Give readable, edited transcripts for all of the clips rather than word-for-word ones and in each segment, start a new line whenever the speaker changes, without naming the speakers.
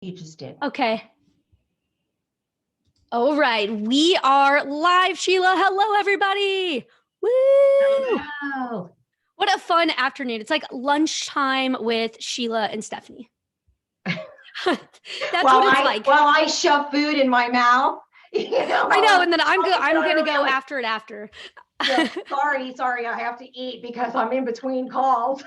You just did.
Okay. All right. We are live, Sheila. Hello, everybody. Woo!
Hello.
What a fun afternoon. It's like lunchtime with Sheila and Stephanie. That's what it's like.
While I shove food in my mouth.
I know, and then I'm gonna go after it after.
Yeah, sorry, I have to eat because I'm in between calls.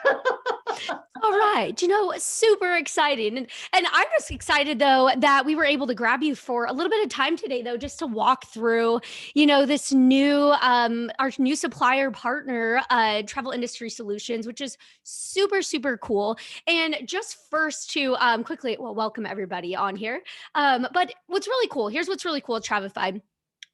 All right. Super exciting. And I'm just excited though that we were able to grab you for a little bit of time today though, just to walk through, this new our new supplier partner, Travel Industry Solutions, which is super, super cool. And just first to quickly, welcome everybody on here. But what's really cool, here's what's really cool at Travefy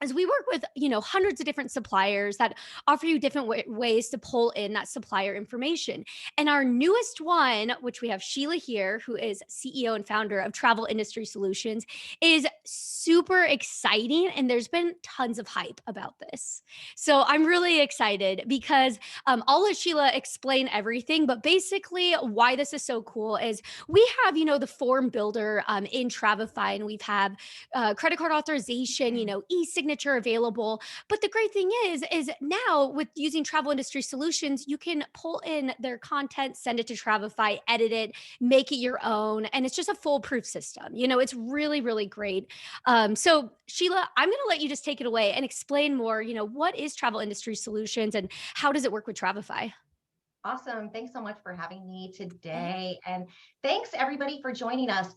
is we work with hundreds of different suppliers that offer you different ways to pull in that supplier information. And our newest one, which we have Sheila here, who is CEO and founder of Travel Industry Solutions, is super exciting, and there's been tons of hype about this. So I'm really excited because I'll let Sheila explain everything, but basically why this is so cool is we have the form builder in Travefy, and we've have credit card authorization, e-signature available. But the great thing is now with using Travel Industry Solutions, you can pull in their content, send it to Travefy, edit it, make it your own. And it's just a foolproof system. It's really, really great. So Sheila, I'm going to let you just take it away and explain more, what is Travel Industry Solutions and how does it work with Travefy?
Awesome. Thanks so much for having me today. And thanks everybody for joining us.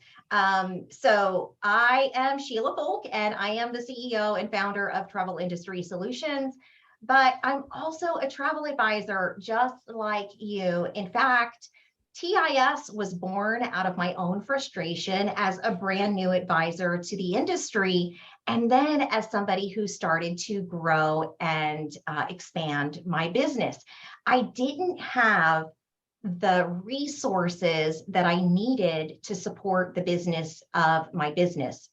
So I am Sheila Folk and I am the CEO and founder of Travel Industry Solutions, but I'm also a travel advisor just like you. In fact, TIS was born out of my own frustration as a brand new advisor to the industry, and then as somebody who started to grow and expand my business. I didn't have the resources that I needed to support the business of my business.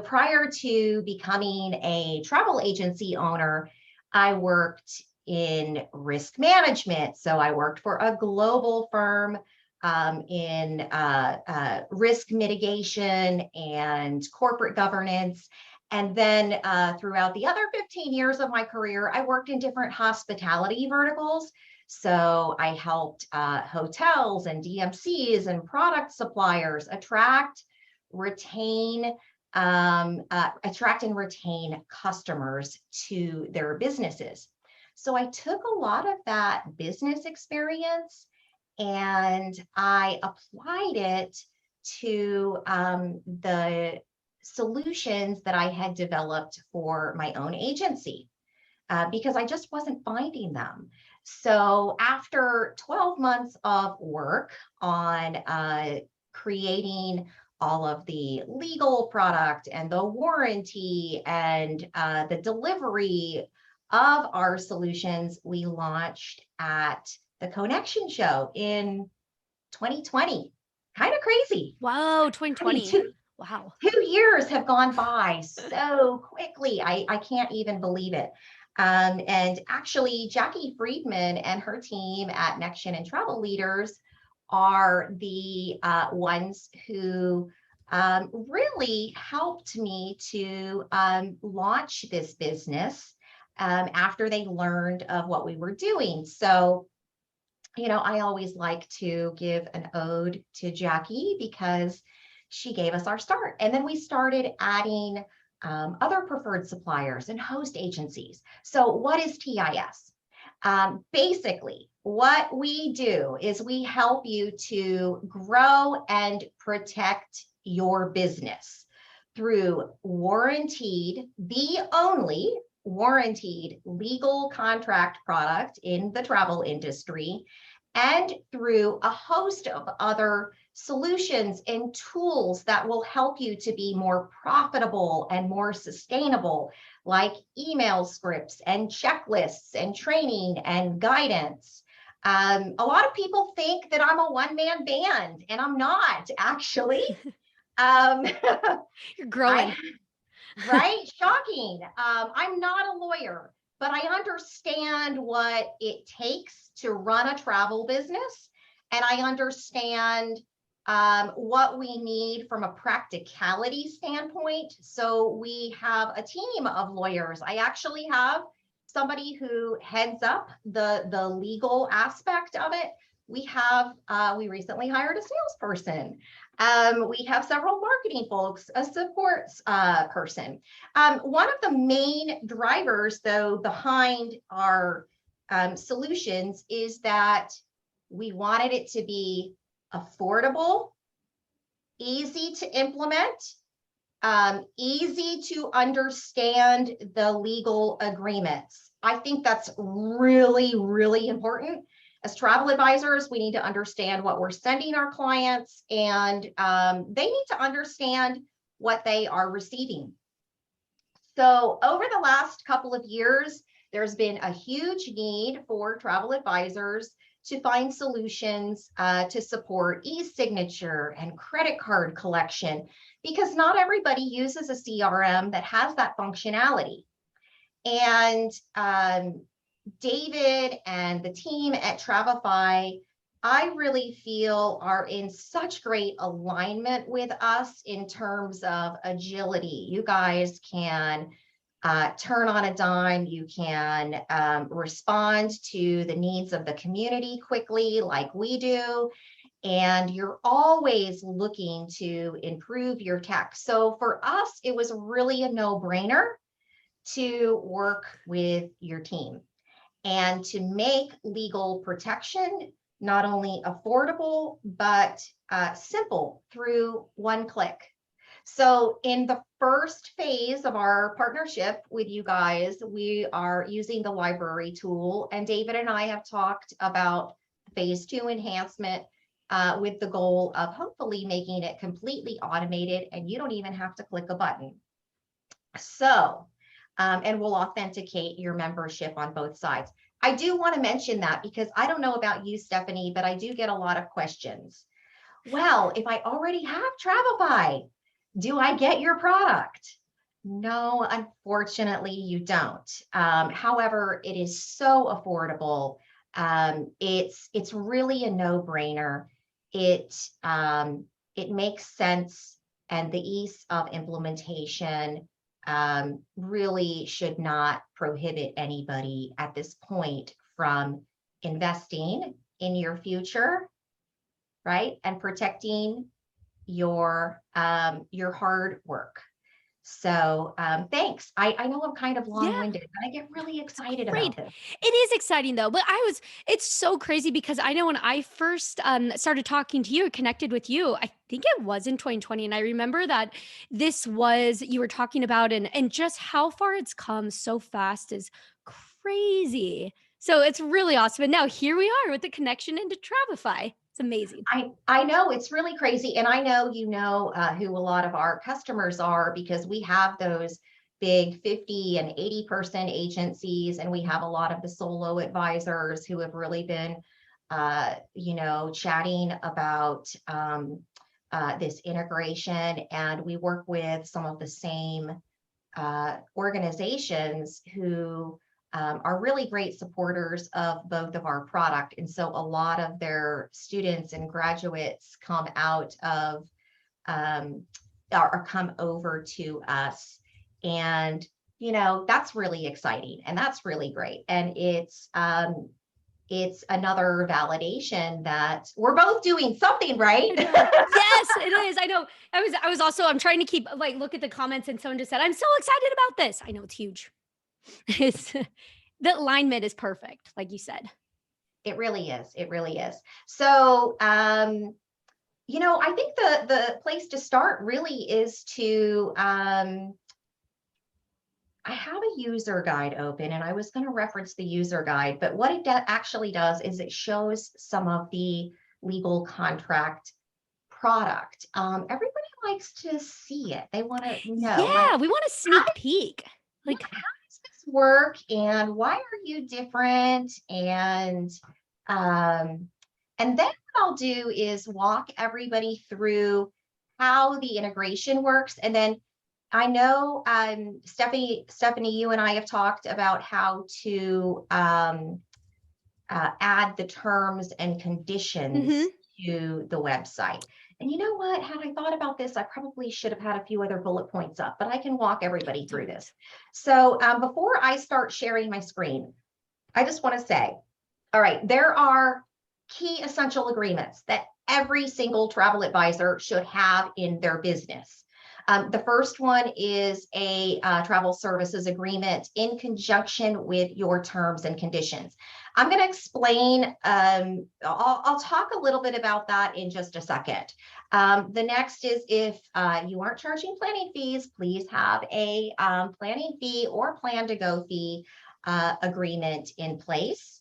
Prior to becoming a travel agency owner, I worked in risk management. So I worked for a global firm in risk mitigation and corporate governance. And then throughout the other 15 years of my career, I worked in different hospitality verticals. So I helped hotels and DMCs and product suppliers attract and retain customers to their businesses. So I took a lot of that business experience and I applied it to the solutions that I had developed for my own agency because I just wasn't finding them. So after 12 months of work on creating all of the legal product and the warranty and the delivery of our solutions, we launched at the Connection Show in 2020. Kind of crazy.
Wow, 2020. Wow.
2 years have gone by so quickly. I can't even believe it. And actually, Jackie Friedman and her team at NextGen and Travel Leaders are the ones who really helped me to launch this business after they learned of what we were doing. So, I always like to give an ode to Jackie because she gave us our start. And then we started adding other preferred suppliers and host agencies. So what is TIS? Basically, what we do is we help you to grow and protect your business through the only warranted legal contract product in the travel industry, and through a host of other solutions and tools that will help you to be more profitable and more sustainable, like email scripts and checklists and training and guidance. A lot of people think that I'm a one-man band, and I'm not actually.
You're growing.
Right? Shocking. I'm not a lawyer, but I understand what it takes to run a travel business. And I understand what we need from a practicality standpoint. So we have a team of lawyers. I actually have somebody who heads up the legal aspect of it. We recently hired a salesperson. We have several marketing folks, a support person. One of the main drivers, though, behind our solutions is that we wanted it to be affordable, easy to implement, easy to understand the legal agreements. I think that's really, really important. As travel advisors, we need to understand what we're sending our clients, and they need to understand what they are receiving. So over the last couple of years, there's been a huge need for travel advisors to find solutions to support e-signature and credit card collection, because not everybody uses a CRM that has that functionality. And David and the team at Travefy, I really feel are in such great alignment with us in terms of agility. You guys can turn on a dime. You can respond to the needs of the community quickly, like we do. And you're always looking to improve your tech. So for us, it was really a no-brainer to work with your team and to make legal protection not only affordable, but simple through one click. So in the first phase of our partnership with you guys, we are using the library tool, and David and I have talked about phase 2 enhancement with the goal of hopefully making it completely automated and you don't even have to click a button. So, and we'll authenticate your membership on both sides. I do want to mention that because I don't know about you, Stephanie, but I do get a lot of questions. Well, if I already have Travefy, do I get your product? No, unfortunately, you don't. However, it is so affordable. It's really a no-brainer. It makes sense, and the ease of implementation really should not prohibit anybody at this point from investing in your future, right? And protecting your hard work. So thanks. I know I'm kind of long-winded, but I get really excited
Great.
about this.
It is exciting though, but it's so crazy because I know when I first started talking to you, connected with you, I think it was in 2020. And I remember that you were talking about and just how far it's come so fast is crazy. So it's really awesome. And now here we are with the connection into Travefy. It's amazing.
I know it's really crazy. And I know you know who a lot of our customers are, because we have those big 50 and 80% agencies, and we have a lot of the solo advisors who have really been chatting about this integration. And we work with some of the same organizations who are really great supporters of both of our product. And so a lot of their students and graduates come out of or come over to us. And, that's really exciting and that's really great. And it's another validation that we're both doing something right.
Yes, it is. I know. I'm trying to keep look at the comments, and someone just said, I'm so excited about this. I know it's huge. It's the alignment is perfect, like you said.
It really is. It really is. So, I think the place to start really is to, I have a user guide open, and I was going to reference the user guide, but what it actually does is it shows some of the legal contract product. Everybody likes to see it. They want to know,
Yeah, we want a sneak peek.
how does this work, and why are you different? And then what I'll do is walk everybody through how the integration works. And then I know Stephanie, you and I have talked about how to add the terms and conditions to the website. And you know what? Had I thought about this, I probably should have had a few other bullet points up, but I can walk everybody
Do
through
it.
this. So before I start sharing my screen, I just want to say, all right, there are key essential agreements that every single travel advisor should have in their business. The first one is a travel services agreement in conjunction with your terms and conditions. I'm going to explain, I'll talk a little bit about that in just a second. The next is if you aren't charging planning fees, please have a planning fee or plan to go fee agreement in place.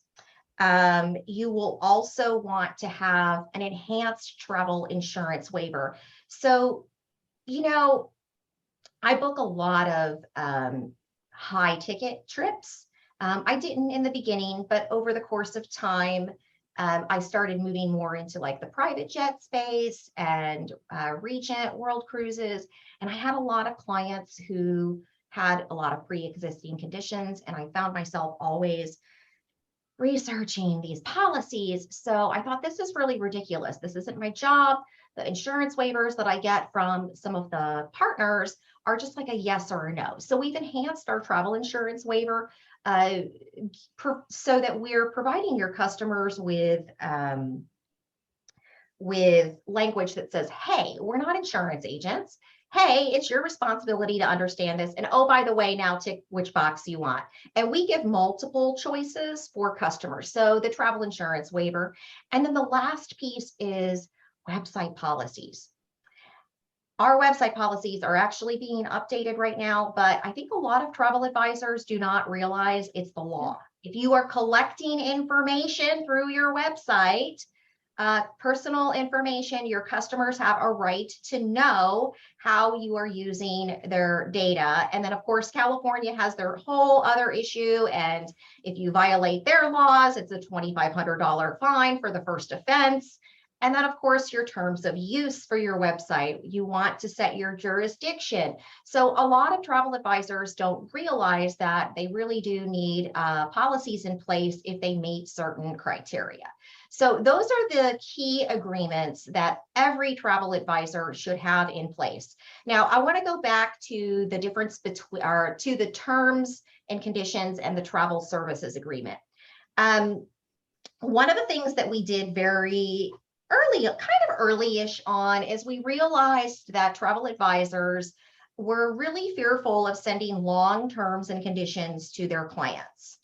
You will also want to have an enhanced travel insurance waiver. So, you know, I book a lot of high ticket trips. I didn't in the beginning, but over the course of time, I started moving more into like the private jet space and Regent World Cruises. And I had a lot of clients who had a lot of pre-existing conditions, and I found myself always researching these policies. So I thought, this is really ridiculous. This isn't my job. The insurance waivers that I get from some of the partners are just like a yes or a no. So we've enhanced our travel insurance waiver so that we're providing your customers with language that says, hey, we're not insurance agents. Hey, it's your responsibility to understand this. And oh, by the way, now tick which box you want. And we give multiple choices for customers. So the travel insurance waiver. And then the last piece is website policies. Our website policies are actually being updated right now, but I think a lot of travel advisors do not realize it's the law. If you are collecting information through your website, personal information, your customers have a right to know how you are using their data. And then of course, California has their whole other issue. And if you violate their laws, it's a $2,500 fine for the first offense. And then, of course, your terms of use for your website. You want to set your jurisdiction. So a lot of travel advisors don't realize that they really do need policies in place if they meet certain criteria. So those are the key agreements that every travel advisor should have in place. Now, I want to go back to the difference between, or to the terms and conditions and the travel services agreement. One of the things that we did very early, kind of early-ish on, is we realized that travel advisors were really fearful of sending long terms and conditions to their clients.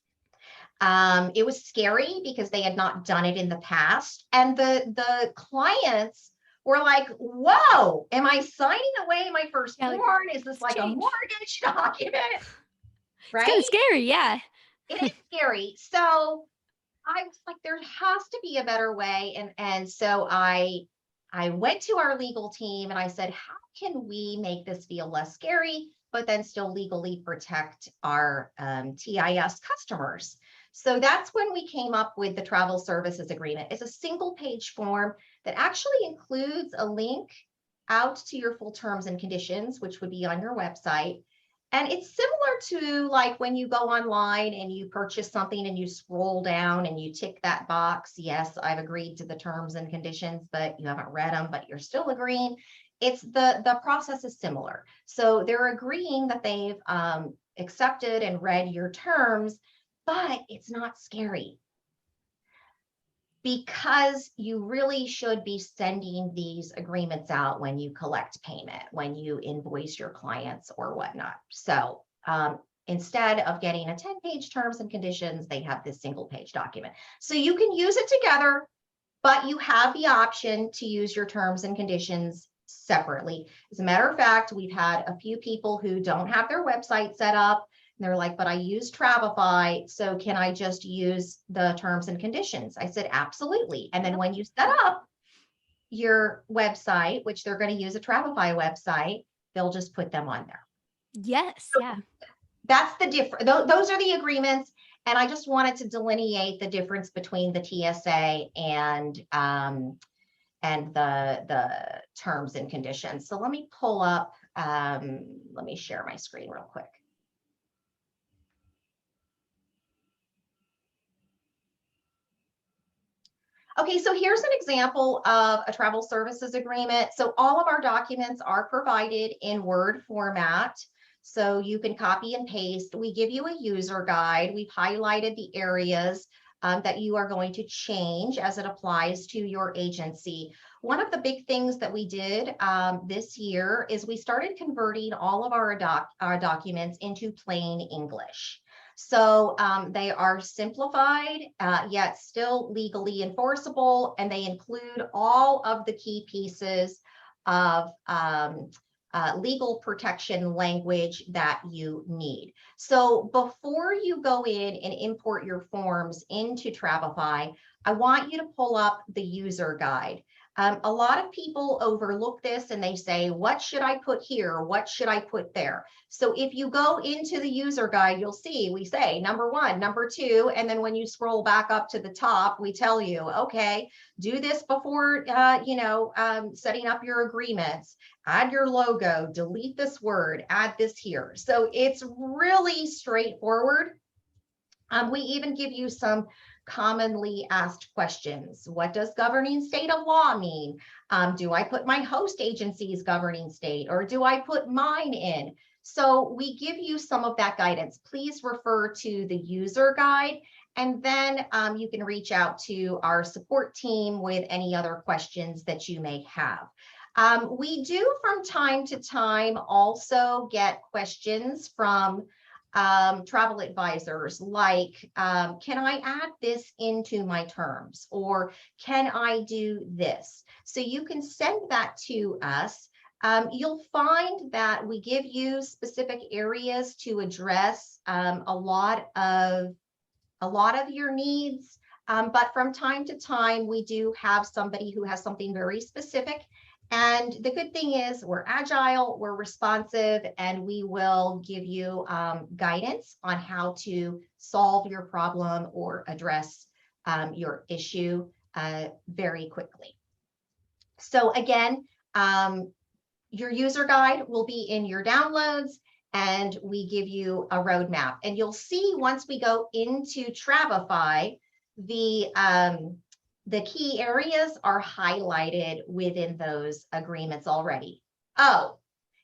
It was scary because they had not done it in the past. And the clients were like, whoa, am I signing away my firstborn? Is this like a mortgage document?
Right? It's kind of scary, yeah.
It is scary. So I was like, there has to be a better way. And so I went to our legal team and I said, how can we make this feel less scary, but then still legally protect our TIS customers? So that's when we came up with the travel services agreement. It's a single page form that actually includes a link out to your full terms and conditions, which would be on your website. And it's similar to like when you go online and you purchase something and you scroll down and you tick that box. Yes, I've agreed to the terms and conditions, but you haven't read them, but you're still agreeing. It's the process is similar. So they're agreeing that they've accepted and read your terms, but it's not scary, because you really should be sending these agreements out when you collect payment, when you invoice your clients or whatnot. So instead of getting a 10-page terms and conditions, they have this single page document. So you can use it together, but you have the option to use your terms and conditions separately. As a matter of fact, we've had a few people who don't have their website set up. And they're like, but I use Travefy, so can I just use the terms and conditions? I said, absolutely. And then when you set up your website, which they're going to use a Travefy website, they'll just put them on there.
Yes,
so
yeah.
That's the difference. Those are the agreements. And I just wanted to delineate the difference between the TSA and the terms and conditions. So let me pull up, let me share my screen real quick. Okay, so here's an example of a travel services agreement. So all of our documents are provided in Word format. So you can copy and paste. We give you a user guide. We've highlighted the areas that you are going to change as it applies to your agency. One of the big things that we did this year is we started converting all of our documents into plain English. So they are simplified, yet still legally enforceable, and they include all of the key pieces of legal protection language that you need. So before you go in and import your forms into Travefy, I want you to pull up the user guide. A lot of people overlook this and they say, what should I put here? What should I put there? So if you go into the user guide, you'll see we say number 1, number 2, and then when you scroll back up to the top, we tell you, okay, do this before, setting up your agreements, add your logo, delete this word, add this here. So it's really straightforward. We even give you some commonly asked questions. What does governing state of law mean? Do I put my host agency's governing state, or do I put mine in? So we give you some of that guidance. Please refer to the user guide, and then you can reach out to our support team with any other questions that you may have. We do from time to time also get questions from travel advisors like, can I add this into my terms? Or can I do this? So you can send that to us. You'll find that we give you specific areas to address a lot of your needs. But from time to time, we do have somebody who has something very specific. And the good thing is we're agile, we're responsive, and we will give you guidance on how to solve your problem or address your issue very quickly. So again, your user guide will be in your downloads, and we give you a roadmap. And you'll see once we go into Travefy, the key areas are highlighted within those agreements already. Oh,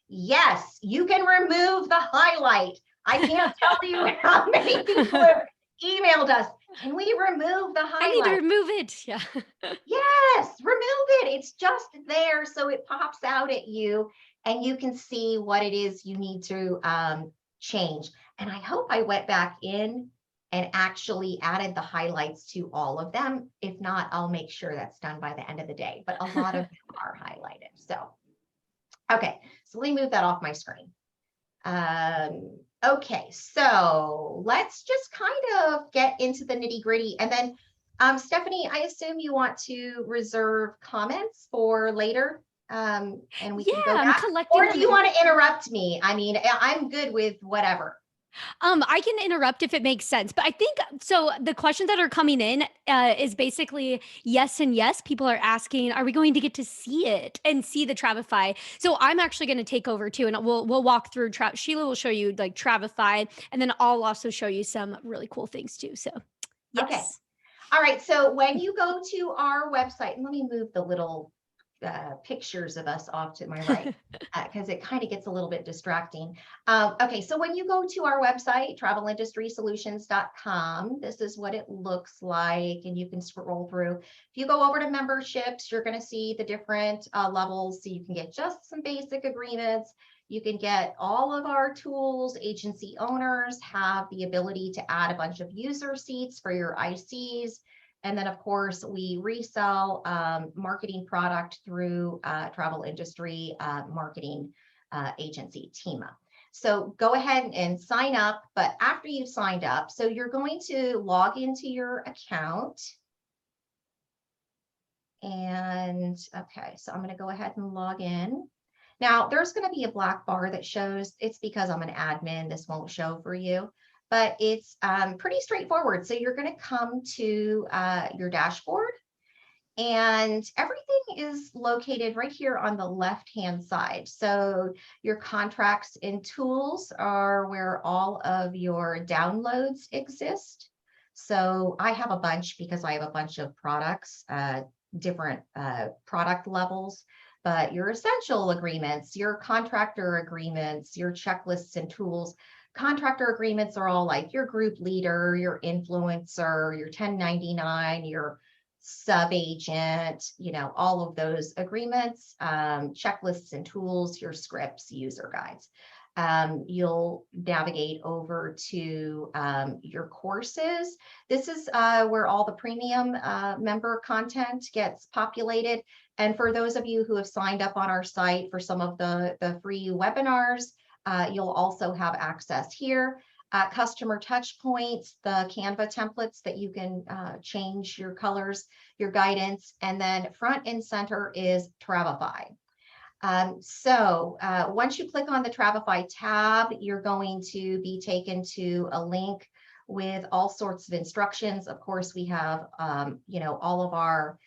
yes, you can remove the highlight. I can't tell you how many people have emailed us. Can we remove the highlight?
I need to remove it. Yeah.
Yes, remove it. It's just there, so it pops out at you and you can see what it is you need to change. And I hope I went back in and actually added the highlights to all of them. If not, I'll make sure that's done by the end of the day, but a lot of them are highlighted. So, okay, so let me move that off my screen. Okay, so let's just kind of get into the nitty gritty. And then, Stephanie, I assume you want to reserve comments for later, and we can go
I'm
back.
collecting
Or
them
do you want to interrupt me? I mean, I'm good with whatever.
I can interrupt if it makes sense, but I think so. The questions that are coming in is basically yes and yes. People are asking, "Are we going to get to see it and see the Travefy?" So I'm actually going to take over too, and we'll walk through. Sheila will show you like Travefy, and then I'll also show you some really cool things too. So yes.
Okay. All right. So when you go to our website, and let me move the little pictures of us off to my right, because it kind of gets a little bit distracting. Okay, so when you go to our website, travelindustrysolutions.com, this is what it looks like, and you can scroll through. If you go over to memberships, you're going to see the different levels, so you can get just some basic agreements. You can get all of our tools. Agency owners have the ability to add a bunch of user seats for your ICs. And then, of course, we resell marketing product through travel industry marketing agency, TEMA. So go ahead and sign up. But after you've signed up, so you're going to log into your account. And okay, so I'm going to go ahead and log in. Now, there's going to be a black bar that shows, it's because I'm an admin, this won't show for you. But it's pretty straightforward. So you're going to come to your dashboard, and everything is located right here on the left-hand side. So your contracts and tools are where all of your downloads exist. So I have a bunch because I have a bunch of products, different product levels, but your essential agreements, your contractor agreements, your checklists and tools. Contractor agreements are all like your group leader, your influencer, your 1099, your sub agent, all of those agreements, checklists and tools, your scripts, user guides. You'll navigate over to your courses. This is where all the premium member content gets populated. And for those of you who have signed up on our site for some of the free webinars, you'll also have access here. Customer touch points, the Canva templates that you can change your colors, your guidance, and then front and center is Travefy. So once you click on the Travefy tab, you're going to be taken to a link with all sorts of instructions. Of course, we have, all of our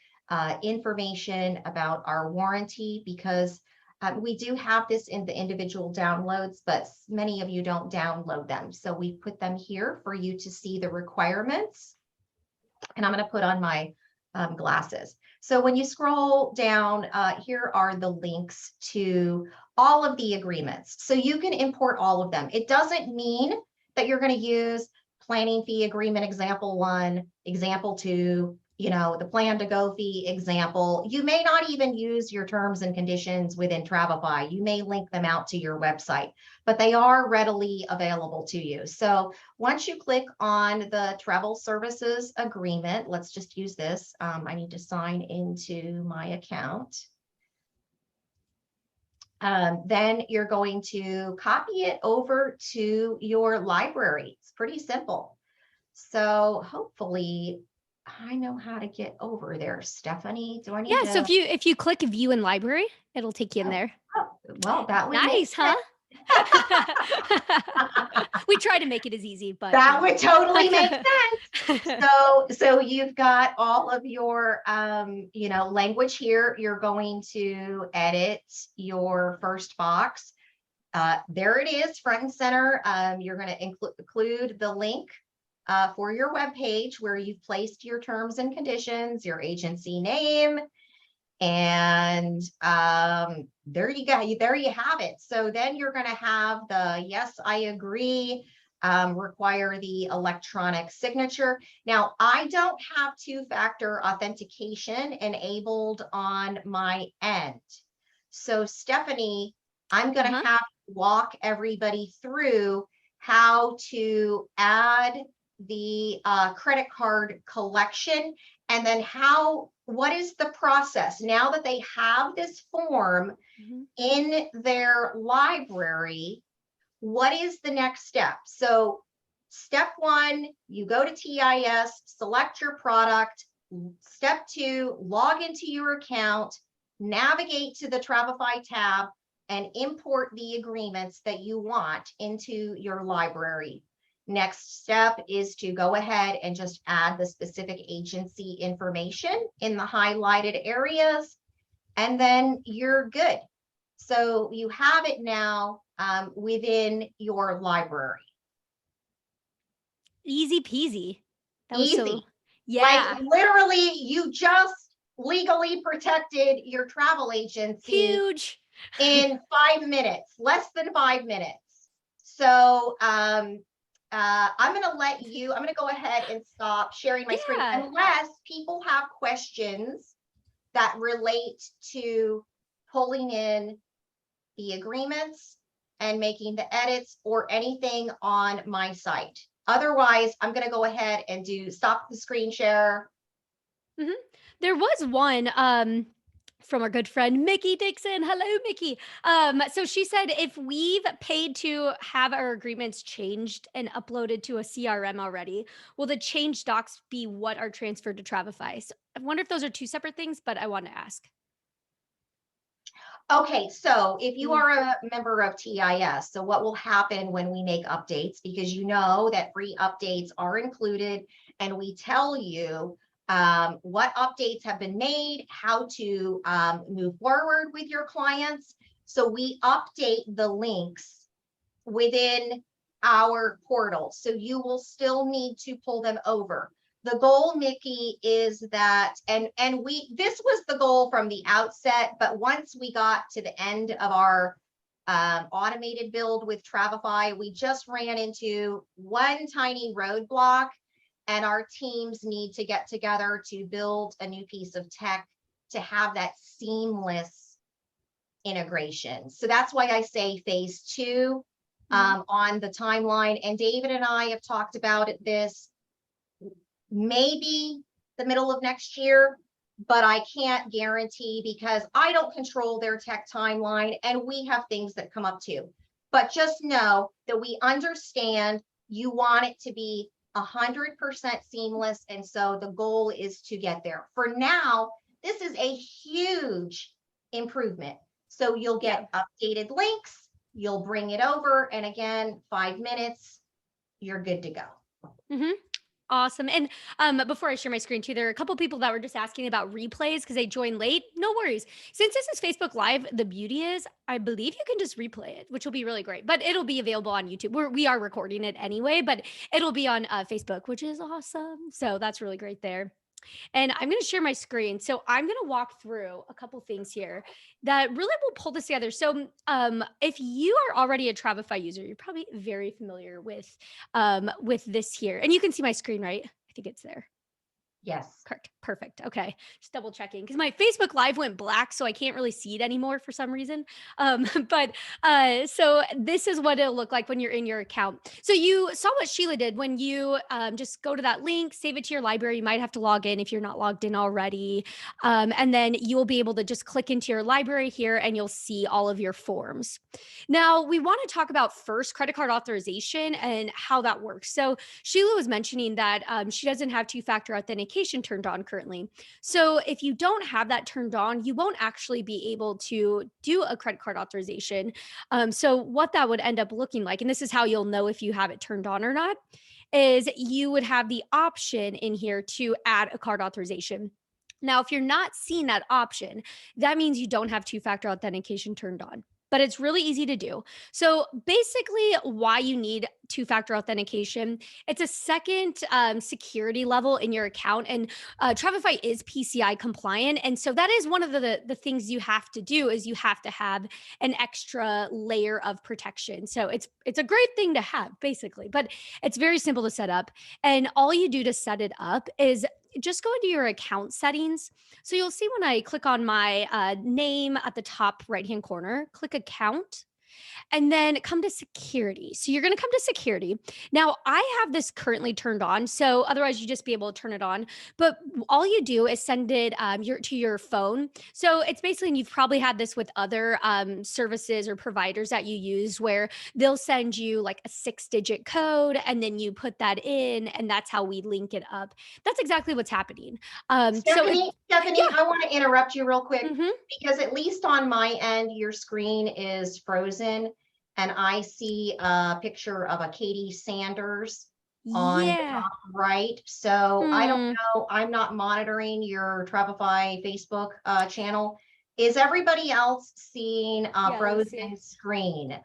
information about our warranty, because we do have this in the individual downloads, but many of you don't download them. So we put them here for you to see the requirements. And I'm going to put on my glasses. So when you scroll down, here are the links to all of the agreements. So you can import all of them. It doesn't mean that you're going to use planning fee agreement example 1, example 2, the plan to go fee example. You may not even use your terms and conditions within Travefy. You may link them out to your website, but they are readily available to you. So once you click on the travel services agreement, let's just use this. I need to sign into my account. Then you're going to copy it over to your library. It's pretty simple. So hopefully I know how to get over there. Stephanie, do I need to?
So if you click view in library, it'll take you in there.
Oh, well, that would
nice, huh? We try to make it as easy, but
that would totally make sense. So you've got all of your language here. You're going to edit your first box. There it is, front and center. You're going to include the link for your web page where you've placed your terms and conditions, your agency name, and there you go. There you have it. So then you're going to have the yes, I agree, require the electronic signature. Now, I don't have two-factor authentication enabled on my end. So Stephanie, I'm going to have to walk everybody through how to add the credit card collection, and then what is the process now that they have this form in their library? What is the next step? So step 1, you go to TIS, select your product. Step 2, log into your account, navigate to the Travefy tab, and import the agreements that you want into your library. Next step is to go ahead and just add the specific agency information in the highlighted areas, and then you're good. So you have it now within your library.
Easy peasy.
That was easy. Like literally, you just legally protected your travel agency.
Huge.
In 5 minutes, less than 5 minutes. So I'm going to go ahead and stop sharing my screen unless people have questions that relate to pulling in the agreements and making the edits or anything on my site. Otherwise, I'm going to go ahead and stop the screen share.
There was one from our good friend Mickey Dixon. Hello, Mickey. So she said, if we've paid to have our agreements changed and uploaded to a CRM already, will the change docs be what are transferred to Travefy? So I wonder if those are two separate things, but I want to ask.
Okay, so if you are a member of TIS, so what will happen when we make updates, because you know that free updates are included, and we tell you what updates have been made, how to move forward with your clients. So we update the links within our portal. So you will still need to pull them over. The goal, Nikki, is that, and this was the goal from the outset, but once we got to the end of our automated build with Travefy, we just ran into one tiny roadblock, and our teams need to get together to build a new piece of tech to have that seamless integration. So that's why I say phase two on the timeline. And David and I have talked about this maybe the middle of next year, but I can't guarantee because I don't control their tech timeline and we have things that come up too. But just know that we understand you want it to be 100% seamless. And so the goal is to get there. For now, this is a huge improvement. So you'll get updated links, you'll bring it over, and again, 5 minutes, you're good to go.
Awesome. And before I share my screen too, there are a couple people that were just asking about replays because they joined late. No worries. Since this is Facebook Live, the beauty is I believe you can just replay it, which will be really great. But it'll be available on YouTube. We are recording it anyway, but it'll be on Facebook, which is awesome. So that's really great there. And I'm going to share my screen. So I'm going to walk through a couple things here that really will pull this together. So if you are already a Travefy user, you're probably very familiar with this here. And you can see my screen, right? I think it's there.
Yes.
Correct. Perfect. Okay. Just double checking because my Facebook Live went black, so I can't really see it anymore for some reason. But so this is what it'll look like when you're in your account. So you saw what Sheila did when you just go to that link, save it to your library. You might have to log in if you're not logged in already. And then you'll be able to just click into your library here and you'll see all of your forms. Now, we want to talk about first credit card authorization and how that works. So Sheila was mentioning that she doesn't have two-factor authentication turned on currently. So if you don't have that turned on, you won't actually be able to do a credit card authorization. So what that would end up looking like, and this is how you'll know if you have it turned on or not, is you would have the option in here to add a card authorization. Now, if you're not seeing that option, that means you don't have two-factor authentication turned on. But it's really easy to do. So basically why you need two-factor authentication, it's a second security level in your account. And Travefy is PCI compliant. And so that is one of the things you have to do is you have to have an extra layer of protection. So it's a great thing to have basically, but it's very simple to set up. And all you do to set it up is just go into your account settings. So you'll see when I click on my name at the top right-hand corner, click account, and then come to security. So you're going to come to security. Now, I have this currently turned on. So otherwise, you just be able to turn it on. But all you do is send it to your phone. So it's basically, and you've probably had this with other services or providers that you use where they'll send you like a 6-digit code and then you put that in and that's how we link it up. That's exactly what's happening.
Stephanie,
yeah.
I want to interrupt you real quick
Mhm.
because at least on my end, your screen is frozen and I see a picture of a Katie Sanders on the
Yeah.
top right. So I don't
Hmm.
know. I'm not monitoring your Travefy Facebook channel. Is everybody else seeing a
Yeah, let's
frozen
see.
screen?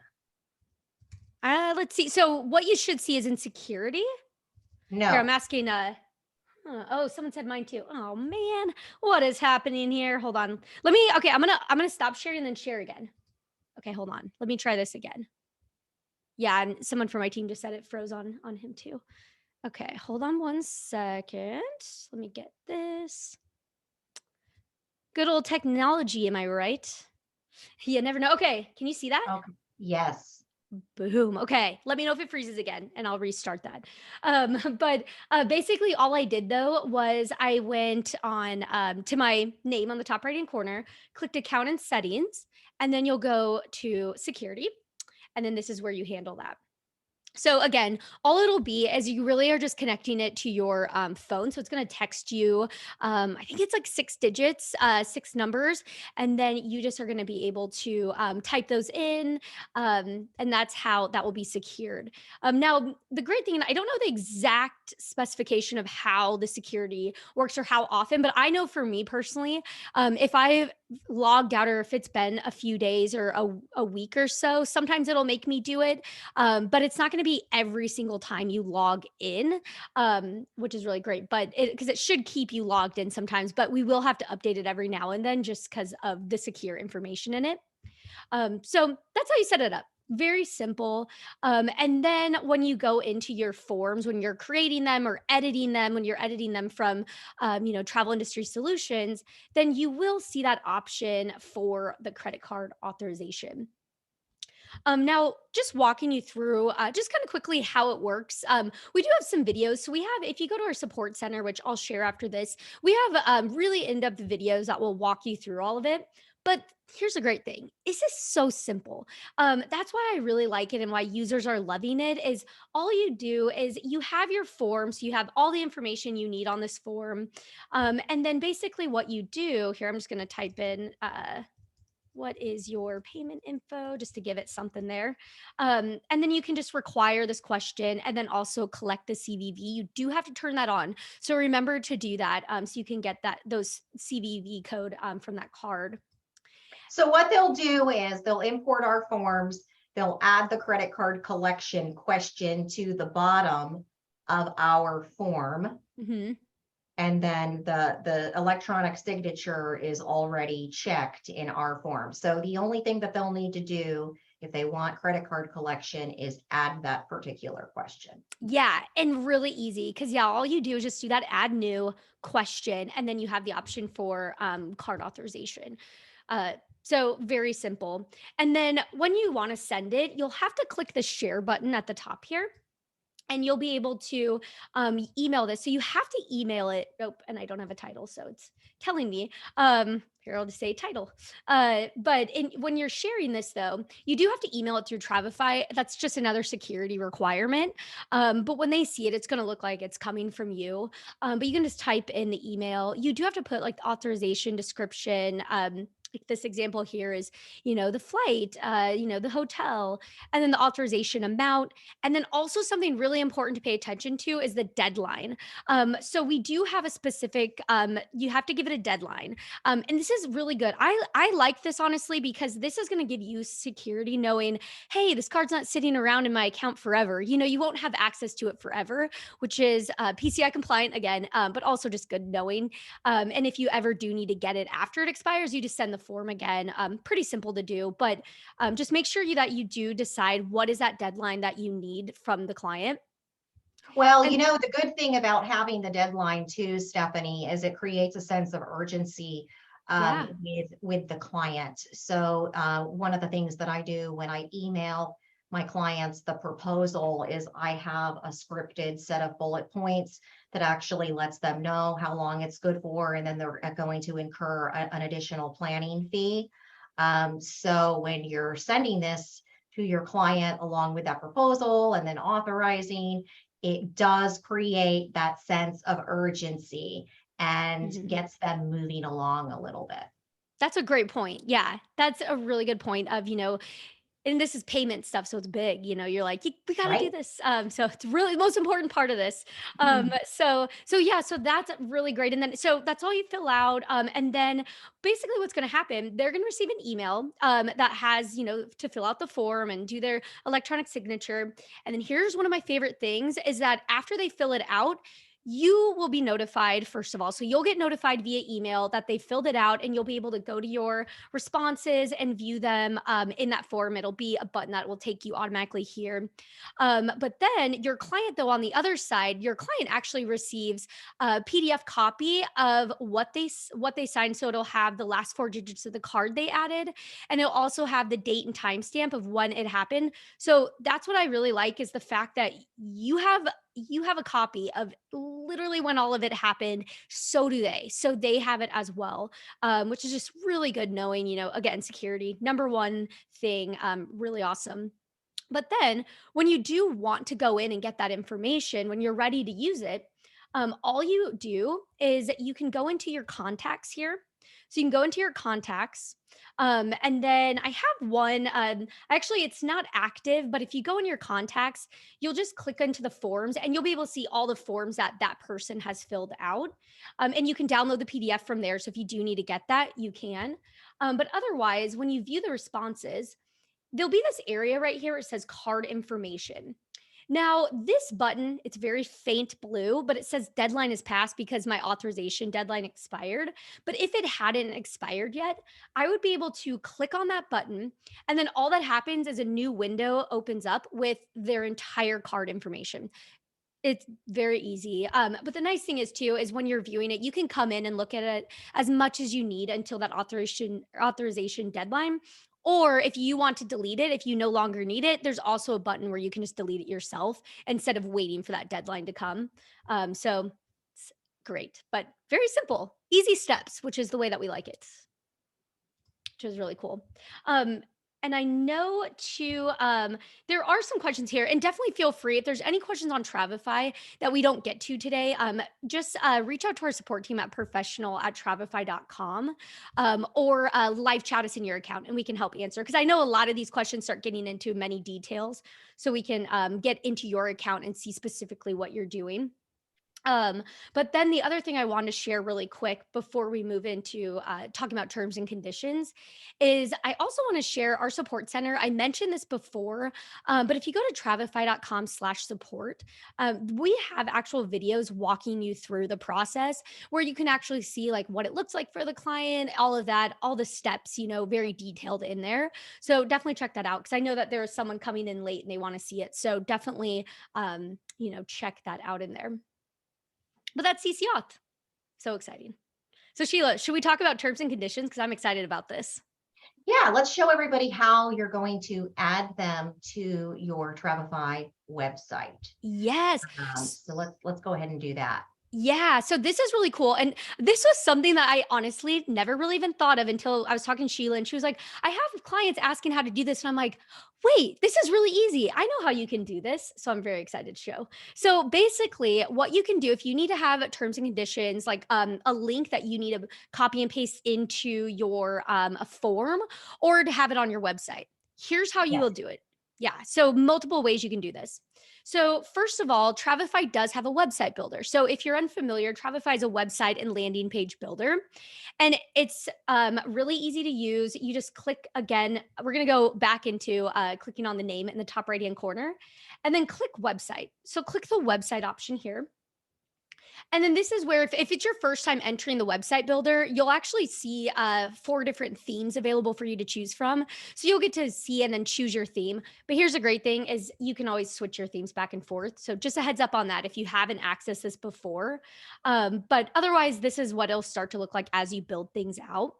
Let's see. So what you should see is in security. Here, I'm
No.
asking oh, someone said mine too. Oh man, what is happening here? Hold on. Okay, I'm gonna stop sharing and then share again. Okay, hold on. Let me try this again. Yeah, and someone from my team just said it froze on him too. Okay, hold on one second. Let me get this. Good old technology, am I right? You never know. Okay, can you see that?
Okay. Yes.
Boom. Okay. Let me know if it freezes again and I'll restart that. But basically, all I did though was I went on to my name on the top right hand corner, clicked account and settings, and then you'll go to security. And then this is where you handle that. So again, all it'll be is you really are just connecting it to your phone. So it's going to text you. I think it's like 6 digits, 6 numbers, and then you just are going to be able to type those in, and that's how that will be secured. Now, the great thing, and I don't know the exact specification of how the security works or how often, but I know for me personally, if I've logged out or if it's been a few days or a week or so, sometimes it'll make me do it, but it's not going to going to be every single time you log in, which is really great. But because it should keep you logged in sometimes, but we will have to update it every now and then just because of the secure information in it. So that's how you set it up. Very simple. And then when you go into your forms, when you're creating them or editing them, when you're editing them from, Travel Industry Solutions, then you will see that option for the credit card authorization. Now, just walking you through, just kind of quickly how it works. We do have some videos. So we have, if you go to our support center, which I'll share after this, we have really in-depth videos that will walk you through all of it. But here's the great thing: it's just so simple. That's why I really like it and why users are loving it. Is all you do is you have your form, so you have all the information you need on this form, and then basically what you do here. I'm just going to type in. What is your payment info just to give it something there, and then you can just require this question and then also collect the CVV. You do have to turn that on, so remember to do that, so you can get those CVV code from that card.
So what they'll do is they'll import our forms, they'll add the credit card collection question to the bottom of our form.
Mhm.
And then the electronic signature is already checked in our form. So the only thing that they'll need to do if they want credit card collection is add that particular question.
Yeah, and really easy because yeah, all you do is just do that add new question, and then you have the option for card authorization. So very simple. And then when you want to send it, you'll have to click the share button at the top here, and you'll be able to email this. So you have to email it. Oh, and I don't have a title, so it's telling me. Here, I'll just say title. When you're sharing this, though, you do have to email it through Travefy. That's just another security requirement. But when they see it, it's going to look like it's coming from you. But you can just type in the email. You do have to put like the authorization description. Like this example here is, the flight, the hotel, and then the authorization amount. And then also something really important to pay attention to is the deadline. So we do have a specific, you have to give it a deadline. And this is really good. I like this honestly because this is going to give you security knowing, hey, this card's not sitting around in my account forever. You won't have access to it forever, which is PCI compliant again, but also just good knowing. And if you ever do need to get it after it expires, you just send the form again. Pretty simple to do, but just make sure that you do decide what is that deadline that you need from the client.
Well,
And
the good thing about having the deadline too, Stephanie, is it creates a sense of urgency
yeah.
with the client. So one of the things that I do when I email my clients the proposal is I have a scripted set of bullet points that actually lets them know how long it's good for, and then they're going to incur an additional planning fee. So when you're sending this to your client along with that proposal and then authorizing, it does create that sense of urgency and
Mhm.
gets them moving along a little bit.
That's a great point. Yeah, that's a really good point of, and this is payment stuff, so it's big. You're like, we got to do
Right?
this. So it's really the most important part of this. So yeah, so that's really great. And then so that's all you fill out. And then basically what's going to happen, they're going to receive an email that has, to fill out the form and do their electronic signature. And then here's one of my favorite things is that after they fill it out, you will be notified first of all. So you'll get notified via email that they filled it out, and you'll be able to go to your responses and view them in that form. It'll be a button that will take you automatically here. But then your client, though, on the other side, your client actually receives a PDF copy of what they signed. So it'll have the last four digits of the card they added, and it'll also have the date and timestamp of when it happened. So that's what I really like is the fact that you have a copy of literally when all of it happened. So do they. So they have it as well, which is just really good knowing, again, security, number one thing, really awesome. But then when you do want to go in and get that information, when you're ready to use it, all you do is you can go into your contacts here. So you can go into your contacts. And then I have one, actually, it's not active, but if you go in your contacts, you'll just click into the forms and you'll be able to see all the forms that that person has filled out. And you can download the PDF from there. So if you do need to get that, you can. But otherwise, when you view the responses, there'll be this area right here where it says card information. Now, this button, it's very faint blue, but it says deadline is passed because my authorization deadline expired. But if it hadn't expired yet, I would be able to click on that button. And then all that happens is a new window opens up with their entire card information. It's very easy. But the nice thing is too is when you're viewing it, you can come in and look at it as much as you need until that authorization deadline. Or if you want to delete it, if you no longer need it, there's also a button where you can just delete it yourself instead of waiting for that deadline to come. So it's great, but very simple, easy steps, which is the way that we like it, which is really cool. Um, and I know too, there are some questions here, and definitely feel free if there's any questions on Travefy that we don't get to today. Just reach out to our support team at professional@travefy.com, or live chat us in your account, and we can help answer. Because I know a lot of these questions start getting into many details, so we can get into your account and see specifically what you're doing. Um, but then the other thing I want to share really quick before we move into talking about terms and conditions is I also want to share our support center. I mentioned this before, but if you go to travefy.com/support, we have actual videos walking you through the process where you can actually see like what it looks like for the client, all of that, all the steps, very detailed in there. So definitely check that out because I know that there is someone coming in late and they want to see it. So definitely, check that out in there. But that's CC Auth. So exciting. So Sheila, should we talk about terms and conditions? Because I'm excited about this.
Yeah, let's show everybody how you're going to add them to your Travefy website.
Yes.
So let's go ahead and do that.
Yeah, so this is really cool. And this was something that I honestly never really even thought of until I was talking to Sheila and she was like, I have clients asking how to do this. And I'm like, wait, this is really easy. I know how you can do this. So I'm very excited to show. So basically, what you can do if you need to have terms and conditions, like a link that you need to copy and paste into your a form or to have it on your website, here's how you
Yes.
will do it. Yeah, so multiple ways you can do this. So, first of all, Travefy does have a website builder. So, if you're unfamiliar, Travefy is a website and landing page builder, and it's really easy to use. You just click again. We're going to go back into clicking on the name in the top right hand corner, and then click website. So, click the website option here. And then this is where, if it's your first time entering the website builder, you'll actually see 4 different themes available for you to choose from. So you'll get to see and then choose your theme. But here's a great thing is you can always switch your themes back and forth. So just a heads up on that if you haven't accessed this before. But otherwise, this is what it'll start to look like as you build things out.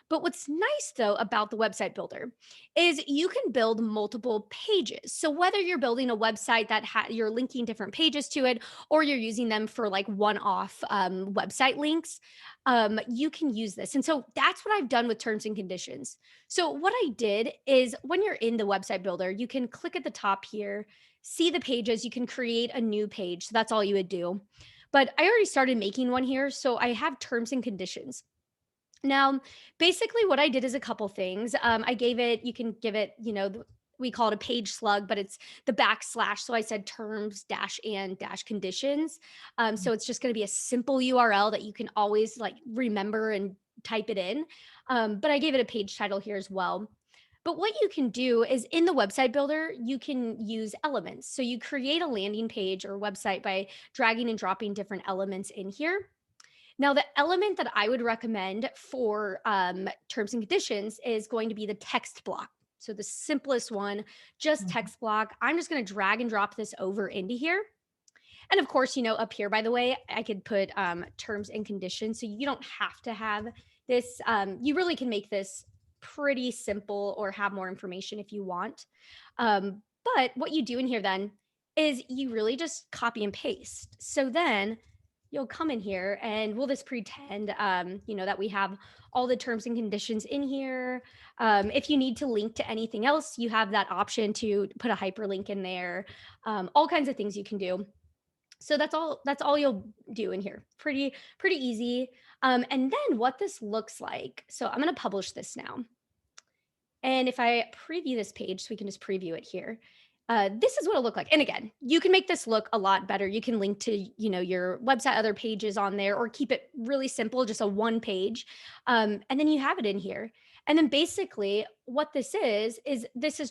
But what's nice though about the website builder is you can build multiple pages. So whether you're building a website that you're linking different pages to it, or you're using them for like one-off website links, you can use this. And so that's what I've done with terms and conditions. So what I did is when you're in the website builder, you can click at the top here, see the pages. You can create a new page. So that's all you would do. But I already started making one here. So I have terms and conditions. Now, basically, what I did is a couple things. I gave it, you can give it, we call it a page slug, but it's the backslash. So I said terms dash and dash conditions. So it's just going to be a simple URL that you can always like remember and type it in. But I gave it a page title here as well. But what you can do is in the website builder, you can use elements. So you create a landing page or website by dragging and dropping different elements in here. Now, the element that I would recommend for terms and conditions is going to be the text block. So the simplest one, just
Mhm.
text block. I'm just going to drag and drop this over into here. And of course, up here, by the way, I could put terms and conditions. So you don't have to have this. You really can make this pretty simple or have more information if you want. But what you do in here then is you really just copy and paste. So then you'll come in here and we'll just pretend, that we have all the terms and conditions in here. If you need to link to anything else, you have that option to put a hyperlink in there. All kinds of things you can do. So that's all you'll do in here. Pretty easy. And then what this looks like. So I'm going to publish this now. And if I preview this page, so we can just preview it here, this is what it'll look like. And again, you can make this look a lot better. You can link to, your website, other pages on there, or keep it really simple, just a one page. And then you have it in here. And then basically what this is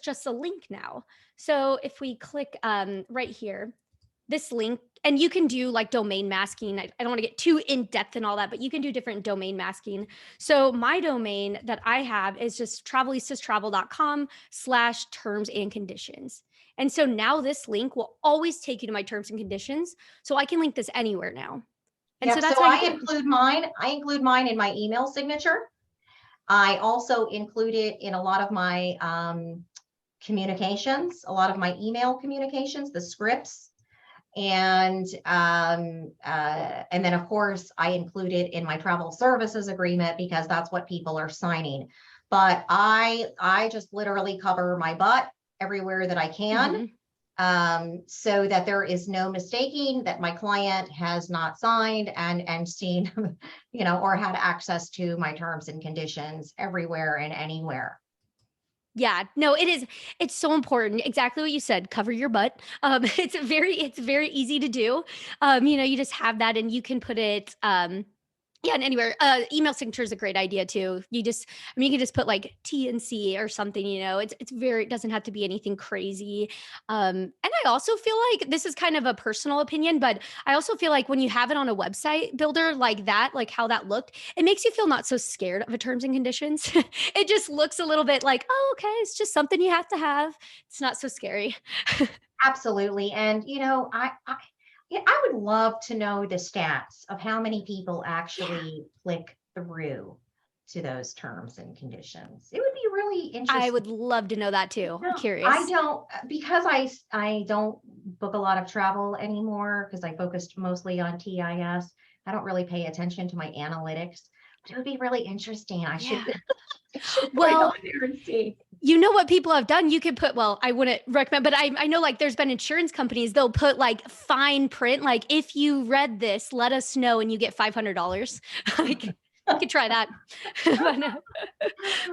just a link now. So if we click right here, this link, and you can do like domain masking. I don't want to get too in depth and all that, but you can do different domain masking. So my domain that I have is just travelissastravel.com/terms and conditions. And so now this link will always take you to my terms and conditions. So I can link this anywhere now. And so
Yep.
that's
So
how you
I
do it.
include mine. I include mine in my email signature. I also include it in a lot of my communications, a lot of my email communications, the scripts, and then of course I include it in my travel services agreement because that's what people are signing. But I just literally cover my butt everywhere that I can.
Mhm.
So that there is no mistaking that my client has not signed and seen, or had access to my terms and conditions everywhere and anywhere.
Yeah, no, it's so important. Exactly what you said, cover your butt. It's very easy to do. You just have that and you can put it, yeah, and anywhere. Email signature is a great idea too. You can just put like T and C or something. It doesn't have to be anything crazy. And I also feel like this is kind of a personal opinion, but I also feel like when you have it on a website builder like that, like how that looked, it makes you feel not so scared of a terms and conditions. It just looks a little bit like, oh, okay, it's just something you have to have. It's not so scary.
Absolutely. And yeah, I would love to know the stats of how many people
Yeah,
actually click through to those terms and conditions. It would be really
I
interesting.
would love to know that too. I'm
No, I
curious.
don't, because I don't book a lot of travel anymore because I focused mostly on TIS. I don't really pay attention to my analytics, but it would be really interesting. I should
Yeah.
I should put it on
Well,
there and see.
you know what people have done? You could put, well, I wouldn't recommend, but I know like there's been insurance companies, they'll put like fine print, like if you read this, let us know and you get $500. Like you could try that. but no.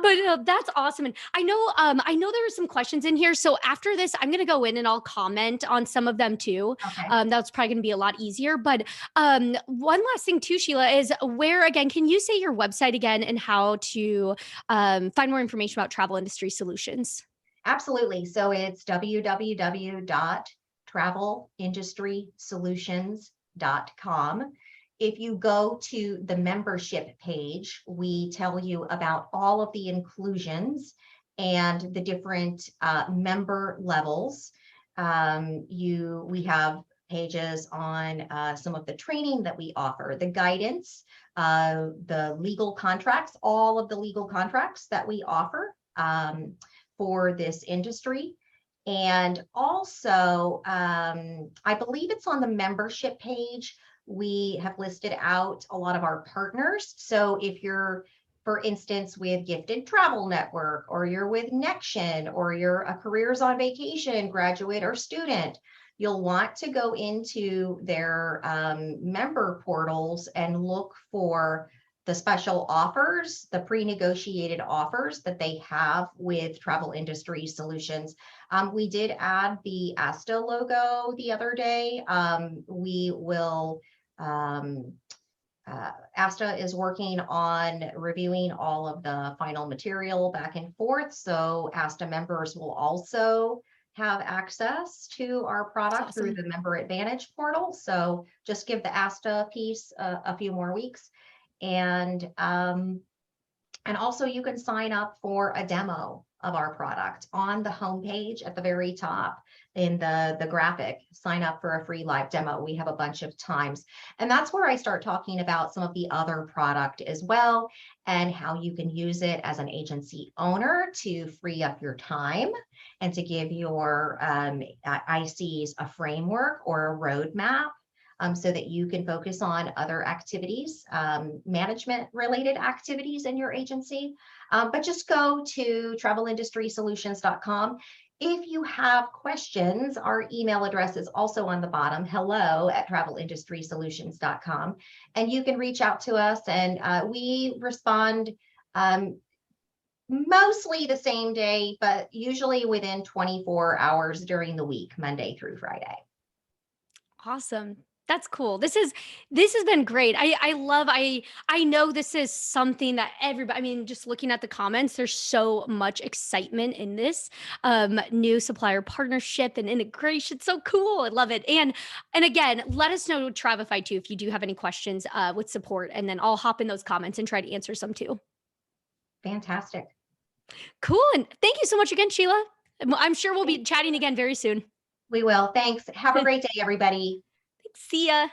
But that's awesome. And I know there were some questions in here. So after this, I'm gonna go in and I'll comment on some of them too.
Okay.
That's probably gonna be a lot easier. But one last thing too, Sheila, is where again, can you say your website again and how to find more information about travel industry solutions?
Absolutely. So it's www.travelindustrysolutions.com. If you go to the membership page, we tell you about all of the inclusions and the different member levels. We have pages on some of the training that we offer, the guidance, the legal contracts, all of the legal contracts that we offer. For this industry. And also, I believe it's on the membership page. We have listed out a lot of our partners. So if you're, for instance, with Gifted Travel Network, or you're with Nexion, or you're a careers on vacation graduate or student, you'll want to go into their member portals and look for the special offers, the pre-negotiated offers that they have with Travel Industry Solutions. We did add the ASTA logo the other day. We will, ASTA is working on reviewing all of the final material back and forth. So ASTA members will also have access to our
It's
product through
awesome.
the Member Advantage portal. So just give the ASTA piece a few more weeks. And also you can sign up for a demo of our product on the homepage at the very top in the graphic. Sign up for a free live demo. We have a bunch of times. And that's where I start talking about some of the other product as well and how you can use it as an agency owner to free up your time and to give your ICs a framework or a roadmap, so that you can focus on other activities, management related activities in your agency. But just go to travelindustrysolutions.com. If you have questions, our email address is also on the bottom, hello@travelindustrysolutions.com. And you can reach out to us and we respond mostly the same day, but usually within 24 hours during the week, Monday through Friday.
Awesome. That's cool. This has been great. I know this is something that everybody, I mean, just looking at the comments, there's so much excitement in this new supplier partnership and integration. So cool. I love it. And again, let us know Travefy too if you do have any questions with support, and then I'll hop in those comments and try to answer some too.
Fantastic.
Cool. And thank you so much again, Sheila. I'm sure we'll be chatting again very soon.
We will. Thanks. Have a great day, everybody.
See ya.